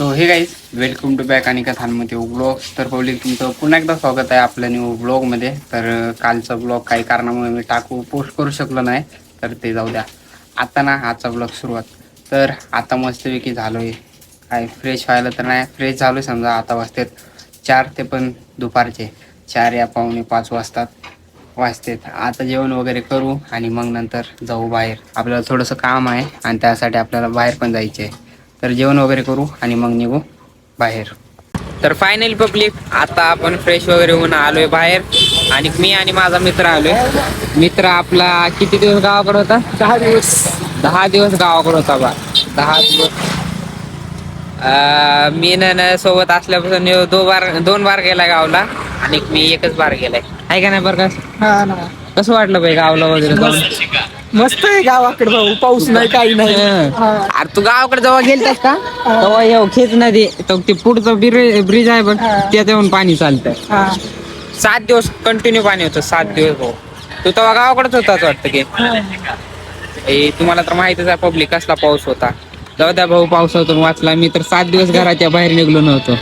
So हे guys welcome to back आणि कथांमध्ये ब्लॉग्स. तर पब्लिक तुमचं पुन्हा एकदा स्वागत आहे आपल्या न्यू ब्लॉगमध्ये. तर कालचा ब्लॉग काही कारणामुळे मी पोस्ट करू शकलो नाही, तर ते जाऊ द्या. आता ना आजचा ब्लॉग सुरुवात. तर आता मस्तपैकी झालो आहे काय फ्रेश व्हायला, तर नाही फ्रेश झालो समजा. आता वाजतात 4 ते पण दुपारचे 4 या 4:45 वाजतात. आता जेवण वगैरे करू आणि मग नंतर जाऊ बाहेर. आपल्याला थोडंसं काम आहे आणि त्यासाठी आपल्याला बाहेर पण जायचं आहे. तर जेवण वगैरे करू आणि मग निघू बाहेर. तर फायनली पब्लिक आता आपण फ्रेश वगैरे होऊन आलोय बाहेर आणि मी आणि माझा मित्र आलोय. मित्र आपला किती दिवस गावाकडे होता? 10 दिवस गावाकडे होता बा. 10 दिवस मी ना सोबत असल्यापासून दोन बार गेला गावला आणि मी एकच बार गेलाय. आहे का नाही बरं का? कसं वाटलं भाई गावला वगैरे जाऊन? मस्त आहे गावाकडे भाऊ. पाऊस नाही काही नाही. अरे तू गावाकडे जेव्हा गेलतास का तेव्हा येऊ खेच नदी ते पुढचं ब्रिज आहे बघ, त्यात येऊन पाणी चालतं. 7 दिवस कंटिन्यू पाणी होतं. 7 दिवस भाऊ. तू तेव्हा गावाकडेच होताच वाटतं की. तुम्हाला तर माहितीच आहे पब्लिक कसला पाऊस होता. जाऊ द्या भाऊ, पावसातून वाचला. मी तर 7 दिवस घराच्या बाहेर निघलो नव्हतो.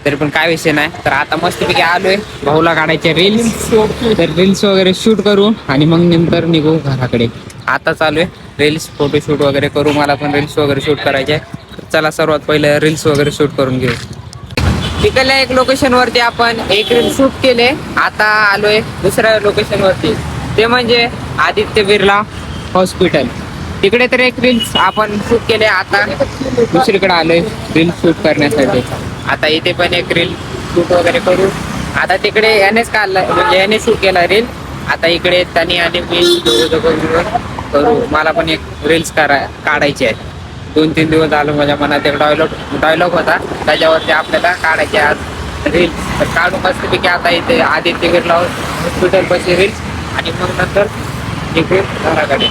तरी पण काय विषय नाही. तर आता मस्तपैकी आलोय भाऊला काढायचे रील्स. तर रील्स वगैरे शूट करू आणि मग नंतर निघू घराकडे. आता चालू आहे रील्स फोटोशूट वगैरे करू. मला पण रील्स वगैरे शूट करायचे आहे. चला सर्वात पहिले रील्स वगैरे शूट करून घेऊ. तिकडल्या एक लोकेशन वरती आपण एक रील शूट केले. आता आलोय दुसऱ्या लोकेशन वरती, ते म्हणजे आदित्य बिर्ला हॉस्पिटल. तिकडे तर एक रील्स आपण शूट केले. आता दुसरीकडे आलोय रील्स शूट करण्यासाठी. आता इथे पण एक रील शूट वगैरे करू. आता तिकडे यानेच काढला म्हणजे याने शूट केला रील. आता इकडे त्यांनी आणि मी करू. मला पण एक रील्स काढायची आहे. 2-3 दिवस झालो माझ्या मनात एक डायलॉग होता, त्याच्यावरती आपल्याला काढायचे आज रील्स. तर काढू मस्तपैकी. आता इथे आदित्य बिर्ला हॉस्पिटल पाशी रील्स आणि मग नंतर इकडे घराकडे.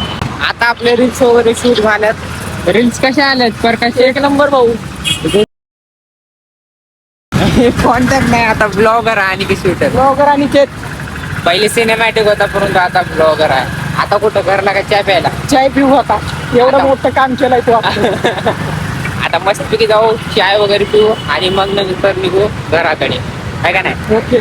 आता आपले रील्स वगैरे शूट झाल्यात. रील्स कशा आल्यात प्रकाश? एक नंबर भाऊ. कॉन्टॅक्ट नाही आता ब्लॉगर आणि की शूटर. ब्लॉगर आणि चेत. पहिले सिनेमॅटिक होता परंतु आता ब्लॉगर आहे. आता कुठं घरला का चहा प्यायला? चाय पिऊ होता. एवढं मोठं काम केलंय तू. आता मस्तपैकी जाऊ चाय वगैरे पिऊ आणि मग नंतर निघू घराकडे. आहे का नाही? ओके.